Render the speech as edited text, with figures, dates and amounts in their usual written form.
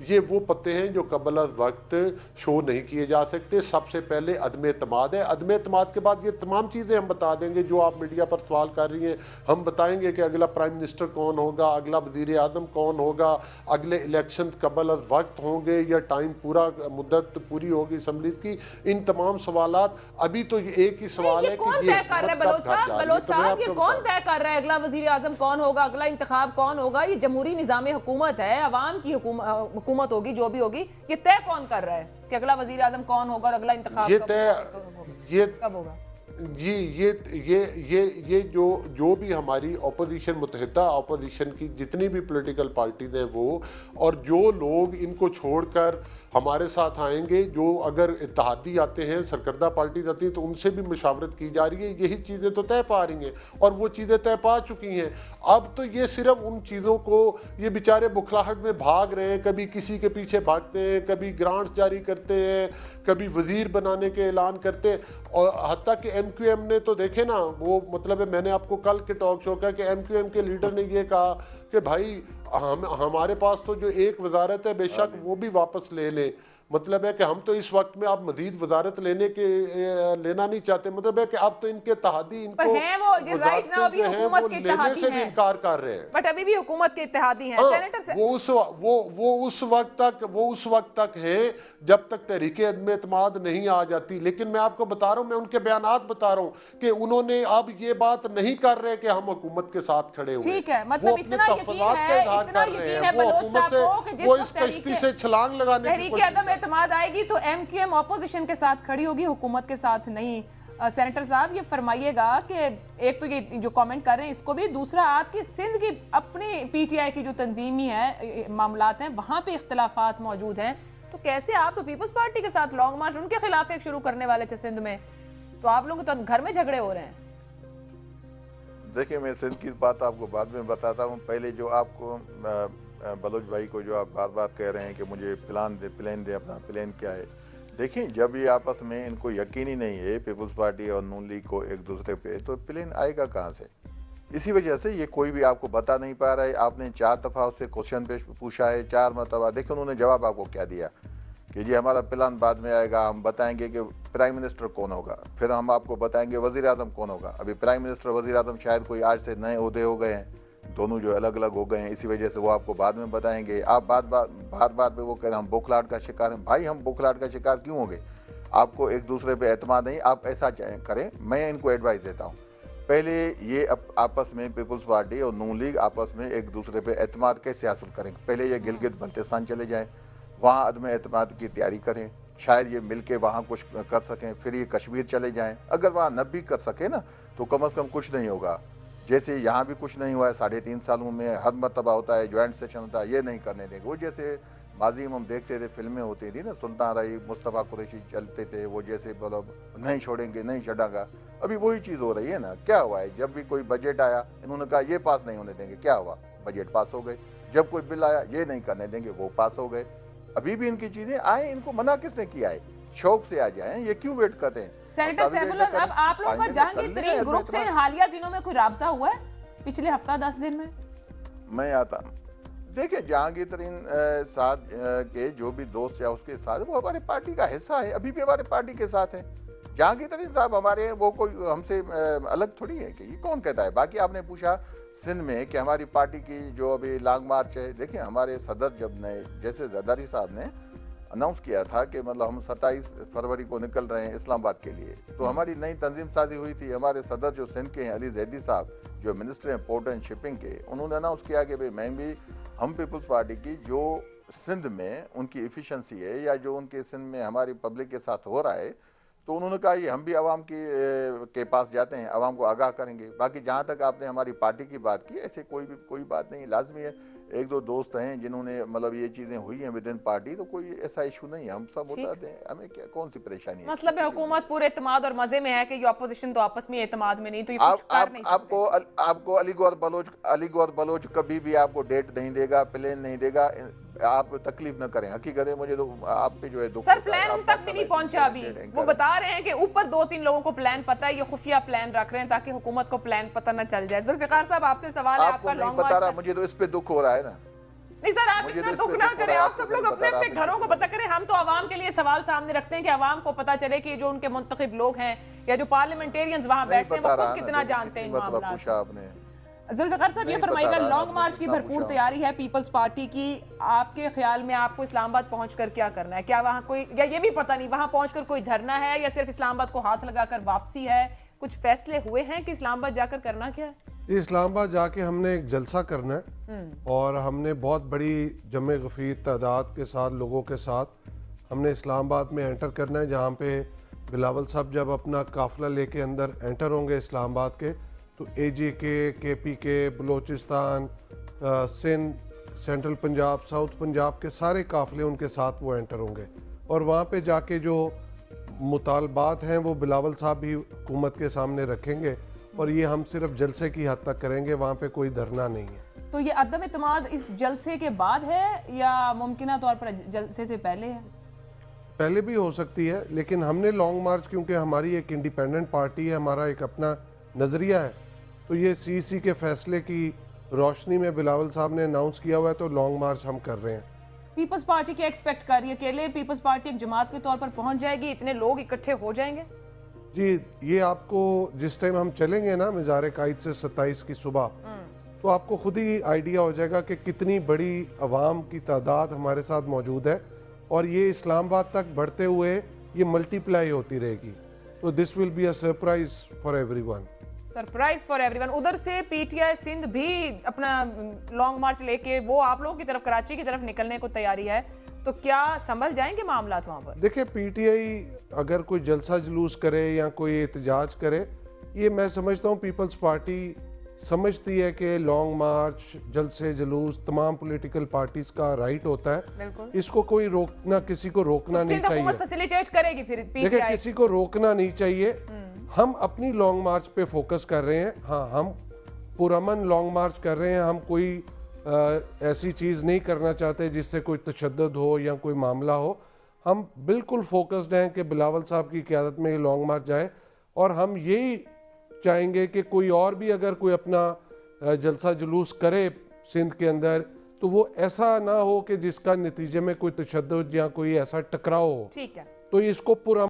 یہ وہ پتے ہیں جو قبل از وقت شو نہیں کیے جا سکتے. سب سے پہلے عدم اعتماد ہے. عدم اعتماد کے بعد یہ تمام چیزیں ہم بتا دیں گے جو آپ میڈیا پر سوال کر رہی ہیں. ہم بتائیں گے کہ اگلا پرائم منسٹر کون ہوگا, اگلا وزیر اعظم کون ہوگا, اگلے الیکشن قبل از وقت ہوں گے یا ٹائم پورا مدت پوری ہوگی اسمبلیز کی. ان تمام سوالات ابھی تو یہ ایک ہی سوال ہے کہ یہ بلوچ صاحب یہ کون طے کر رہا ہے اگلا وزیر اعظم کون ہوگا, اگلا انتخاب کون ہوگا؟ یہ جمہوری نظام حکومت ہے, عوام کی حکومت ہوگی جو بھی ہوگی. یہ طے کون کر رہا ہے کہ اگلا وزیر اعظم کون ہوگا اور اگلا انتخاب کب ہوگا؟ جی یہ جو بھی ہماری اپوزیشن, متحدہ اپوزیشن کی جتنی بھی پولیٹیکل پارٹیز ہیں وہ, اور جو لوگ ان کو چھوڑ کر ہمارے ساتھ آئیں گے, جو اگر اتحادی آتے ہیں, سرکردہ پارٹیز آتی ہیں, تو ان سے بھی مشاورت کی جا رہی ہے. یہی چیزیں تو طے پا رہی ہیں اور وہ چیزیں طے پا چکی ہیں. اب تو یہ صرف ان چیزوں کو یہ بیچارے بکھلاہٹ میں بھاگ رہے ہیں, کبھی کسی کے پیچھے بھاگتے ہیں, کبھی گرانٹس جاری کرتے ہیں, کبھی وزیر بنانے کے اعلان کرتے ہیں. اور حتیٰ کہ ایم کیو ایم نے تو دیکھے نا, وہ مطلب ہے, میں نے آپ کو کل کے ٹاک شو کہا کہ ایم کیو ایم کے لیڈر نے یہ کہا کہ بھائی ہمارے پاس تو جو ایک وزارت ہے بے شک وہ بھی واپس لے لیں. مطلب ہے کہ ہم تو اس وقت میں آپ مزید وزارت لینا نہیں چاہتے. مطلب ہے کہ اب تو ان کے اتحادی ان کو لینے سے بھی انکار کر رہے ہیں. بٹ ابھی بھی حکومت کے اتحادی ہیں سینیٹر سے. وہ اس وقت تک ہیں جب تک تحریک عدم اعتماد نہیں آ جاتی. لیکن میں آپ کو بتا رہا ہوں, میں ان کے بیانات بتا رہا ہوں کہ انہوں نے اب یہ بات نہیں کر رہے کہ ہم حکومت کے ساتھ کھڑے ہوئے. ٹھیک ہے, مطلب اتنا یقین ہے بلوچ صاحب کو کہ جس وقت کشتی سے چھلانگ لگانے کی تحریک عدم اعتماد آئے گی تو ایم کیو ایم اپوزیشن کے ساتھ کھڑی ہوگی, حکومت کے ساتھ نہیں. سینیٹر صاحب یہ فرمائیے گا کہ ایک تو یہ جو کامنٹ کر رہے ہیں اس کو بھی, دوسرا آپ کی سندھ کی اپنی پی ٹی آئی کی جو تنظیمی ہے معاملات ہیں وہاں پہ اختلافات موجود ہیں, تو کیسے آپ تو پیپلز پارٹی کے ساتھ لانگ مارچ ان کے خلاف ایک شروع کرنے والے تھے سندھ میں, تو آپ لوگ تو گھر میں جھگڑے ہو رہے ہیں. دیکھیں میں سندھ کی بات آپ کو بعد میں بتاتا ہوں. پہلے جو آپ کو بلوچ بھائی کو جو آپ بار بار کہہ رہے ہیں کہ مجھے پلان دے, اپنا پلان کیا ہے. دیکھیں جب یہ آپس میں ان کو یقین ہی نہیں ہے پیپلز پارٹی اور نون لیگ کو ایک دوسرے پہ, تو پلان آئے گا کہاں سے؟ اسی وجہ سے یہ کوئی بھی آپ کو بتا نہیں پا رہا ہے. آپ نے 4 دفعہ اس سے کوشچن پوچھا ہے, 4 مرتبہ. دیکھیں انہوں نے جواب آپ کو کیا دیا کہ جی ہمارا پلان بعد میں آئے گا, ہم بتائیں گے کہ پرائم منسٹر کون ہوگا, پھر ہم آپ کو بتائیں گے وزیر اعظم کون ہوگا. ابھی پرائم منسٹر وزیر اعظم شاید کوئی آج سے نئے عہدے ہو گئے ہیں, دونوں جو الگ الگ ہو گئے ہیں, اسی وجہ سے وہ آپ کو بعد میں بتائیں گے. آپ بار پہ وہ کہہ رہے ہیں ہم بوکھلاہٹ کا شکار ہیں. بھائی ہم بوکھلاہٹ کا شکار کیوں ہو گئے؟ آپ کو ایک دوسرے پہ اعتماد نہیں. آپ ایسا کریں, میں ان کو ایڈوائز دیتا ہوں, پہلے یہ آپس میں پیپلز پارٹی اور نون لیگ آپس میں ایک دوسرے پہ اعتماد کیسے حاصل کریں. پہلے یہ گلگت بلتستان چلے جائیں, وہاں عدم اعتماد کی تیاری کریں, شاید یہ مل کے وہاں کچھ کر سکیں. پھر یہ کشمیر چلے جائیں, اگر وہاں نہ بھی کر سکے نا تو کم از کم کچھ نہیں ہوگا. جیسے یہاں بھی کچھ نہیں ہوا ہے 3.5 سالوں میں, ہر مرتبہ ہوتا ہے جوائنٹ سیشن ہوتا ہے, یہ نہیں کرنے دیں گے. وہ جیسے ماضی میں ہم دیکھتے تھے فلمیں ہوتی تھی نا, سلطان رائی مصطفیٰ قریشی چلتے تھے, وہ جیسے مطلب نہیں چھوڑیں گے نہیں چھڑا گا. ابھی وہی چیز ہو رہی ہے نا. کیا ہوا ہے, جب بھی کوئی بجٹ آیا انہوں نے کہا یہ پاس نہیں ہونے دیں گے, کیا ہوا, بجٹ پاس ہو گئے. جب کوئی بل آیا یہ نہیں کرنے دیں گے, وہ پاس ہو گئے. ابھی بھی ان کی چیزیں آئیں, ان کو منع کس نے کیا ہے؟ شوق سے آ جائیں, یہ کیوں ویٹ کرتے ہیں؟ سینیٹر سیف اللہ, اب آپ لوگوں کا جہانگیر ترین گروپ سے حالیہ دنوں میں کوئی رابطہ ہوا ہے پچھلے ہفتہ 10 دن میں؟ میں آتا ہوں. دیکھیں جہانگیر ترین ساتھ کے جو بھی دوست یا اس کے ساتھ, وہ ہمارے پارٹی کا حصہ ہے, ابھی بھی ہمارے پارٹی کے ساتھ ہیں. جہانگیر ترین صاحب ہمارے ہیں, وہ کوئی ہم سے الگ تھوڑی ہے کہ یہ کون کہتا ہے. باقی آپ نے پوچھا سندھ میں کہ ہماری پارٹی کی جو ابھی لانگ مارچ ہے, دیکھیں ہمارے صدر جب نئے جیسے زرداری صاحب نے اناؤنس کیا تھا کہ مطلب ہم 27 فروری کو نکل رہے ہیں اسلام آباد کے لیے, تو ہماری نئی تنظیم سازی ہوئی تھی. ہمارے صدر جو سندھ کے ہیں علی زیدی صاحب, جو منسٹر ہیں پورٹ اینڈ شپنگ کے, انہوں نے اناؤنس کیا کہ میں بھی ہم پیپلز پارٹی کی جو سندھ میں ان کی ایفیشنسی ہے یا جو ان کے سندھ میں ہماری پبلک کے ساتھ ہو رہا ہے, تو انہوں نے کہا یہ ہم بھی عوام کے پاس جاتے ہیں, عوام کو آگاہ کریں گے. باقی جہاں تک آپ نے ہماری پارٹی کی بات کی, ایسے کوئی بات نہیں. لازمی ہے 1-2 دوست ہیں جنہوں نے مطلب یہ چیزیں ہوئی ہیں ود ان پارٹی, تو کوئی ایسا ایشو نہیں ہے, ہم سب بتاتے ہیں, ہمیں کیا کون سی پریشانی ہے. مطلب حکومت پورے اعتماد اور مزے میں ہے کہ یہ اپوزیشن تو آپس میں اعتماد میں نہیں, تو یہ کچھ کر نہیں سکتے. آپ کو علی گور بلوچ کبھی بھی آپ کو ڈیٹ نہیں دے گا, پلان نہیں دے گا, آپ تکلیف نہ کریں. حقیقت ہے مجھے تو آپ پہ جو ہے دکھ. سر پلان ان تک بھی نہیں پہنچا ابھی, وہ بتا رہے ہیں کہ اوپر 2-3 لوگوں کو پلان پتا ہے, یہ خفیہ پلان رکھ رہے ہیں تاکہ حکومت کو پلان پتہ نہ چل جائے. ذوالفقار صاحب آپ سے سوال ہے, آپ کا لانگ مارچ. مجھے تو اس پہ دکھ ہو رہا ہے نا, نہیں سر آپ مجھے اتنا تو اس دکھ پہ نہ دکھ ہو کریں، رہا ہے، آپ سب لوگ اپنے اپنے گھروں کو پتہ کریں. ہم تو عوام کے لیے سوال سامنے رکھتے ہیں کہ عوام کو پتہ چلے کہ جو ان کے منتخب لوگ ہیں یا جو پارلیمنٹیرینز وہاں نہیں بیٹھتے ہیں وہ بتا رہا خود نا، کتنا دیکھیں جانتے ہیں کتنی ان مرتبہ معاملات. پوچھا آپ نے. ذوالفقار صاحب یہ نہیں فرمائیے بتا گا رہا نا، لانگ آپ نے مارچ کی جتنا بھرپور پوچھا. تیاری ہے پیپلز پارٹی کی. آپ کے خیال میں آپ کو اسلام آباد پہنچ کر کیا کرنا ہے؟ کیا وہاں کوئی، یا یہ بھی پتہ نہیں وہاں پہنچ کر کوئی دھرنا ہے یا صرف اسلام آباد کو ہاتھ لگا کر واپسی ہے؟ کچھ فیصلے ہوئے ہیں کہ اسلام آباد جا کر کرنا کیا ہے؟ اسلام آباد جا کے ہم نے ایک جلسہ کرنا ہے اور ہم نے بہت بڑی جمع غفیر تعداد کے ساتھ لوگوں کے ساتھ ہم نے اسلام آباد میں انٹر کرنا ہے، جہاں پہ بلاول صاحب جب اپنا قافلہ لے کے اندر انٹر ہوں گے اسلام آباد کے، تو اے جے کے پی کے، بلوچستان، سندھ، سینٹرل پنجاب، ساؤتھ پنجاب کے سارے قافلے ان کے ساتھ وہ انٹر ہوں گے، اور وہاں پہ جا کے جو مطالبات ہیں وہ بلاول صاحب بھی حکومت کے سامنے رکھیں گے، اور یہ ہم صرف جلسے کی حد تک کریں گے، وہاں پہ کوئی دھرنا نہیں ہے. تو یہ عدم اعتماد اس جلسے کے بعد ہے یا ممکنہ طور پر جلسے سے پہلے ہے؟ پہلے بھی ہو سکتی ہے، لیکن ہم نے لانگ مارچ، کیونکہ ہماری ایک انڈیپینڈنٹ پارٹی ہے، ہمارا ایک اپنا نظریہ ہے، تو یہ سی کے فیصلے کی روشنی میں بلاول صاحب نے اناؤنس کیا ہوا ہے، تو لانگ مارچ ہم کر رہے ہیں. پیپلز پارٹی کیا ایکسپیکٹ کر رہی ہے؟ اکیلے پیپلز پارٹی ایک جماعت کے طور پر پہنچ جائے گی؟ اتنے لوگ اکٹھے ہو جائیں گے؟ جی، یہ آپ کو جس ٹائم ہم چلیں گے نا مزار قائد سے 27 کی صبح، تو آپ کو خود ہی آئیڈیا ہو جائے گا کہ کتنی بڑی عوام کی تعداد ہمارے ساتھ موجود ہے، اور یہ اسلام آباد تک بڑھتے ہوئے یہ ملٹی پلائی ہوتی رہے گی. تو this will be a surprise for everyone. Surprise for everyone. ادھر سے پی ٹی آئی سندھ بھی اپنا لانگ مارچ لے کے وہ آپ لوگوں کی طرف، کراچی کی طرف نکلنے کو تیاری ہے، تو کیا سنبھل جائیں گے معاملات وہاں پر؟ دیکھیں، پی ٹی آئی اگر کوئی جلسہ جلوس کرے یا کوئی احتجاج کرے، یہ میں سمجھتا ہوں پیپلز پارٹی سمجھتی ہے کہ لانگ مارچ، جلسے جلوس تمام پولیٹیکل پارٹیز کا رائٹ ہوتا ہے. بالکل. اس کو کوئی روکنا، کسی کو روکنا نہیں سندھ چاہیے. حکومت فیسیلیٹیٹ کرے گی پھر پی ٹی دیکھیں، آئی؟ کسی کو روکنا نہیں چاہیے. ہم اپنی لانگ مارچ پہ فوکس کر رہے ہیں. ہاں، ہم پرامن لانگ مارچ کر رہے ہیں. ہم کوئی ایسی چیز نہیں کرنا چاہتے جس سے کوئی تشدد ہو یا کوئی معاملہ ہو. ہم بالکل فوکسڈ ہیں کہ بلاول صاحب کی قیادت میں یہ لانگ مارچ جائے، اور ہم یہی چاہیں گے کہ کوئی اور بھی اگر کوئی اپنا جلسہ جلوس کرے سندھ کے اندر، تو وہ ایسا نہ ہو کہ جس کا نتیجے میں کوئی تشدد یا کوئی ایسا ٹکراؤ ہو. ٹھیک ہے. تو اس کو پورا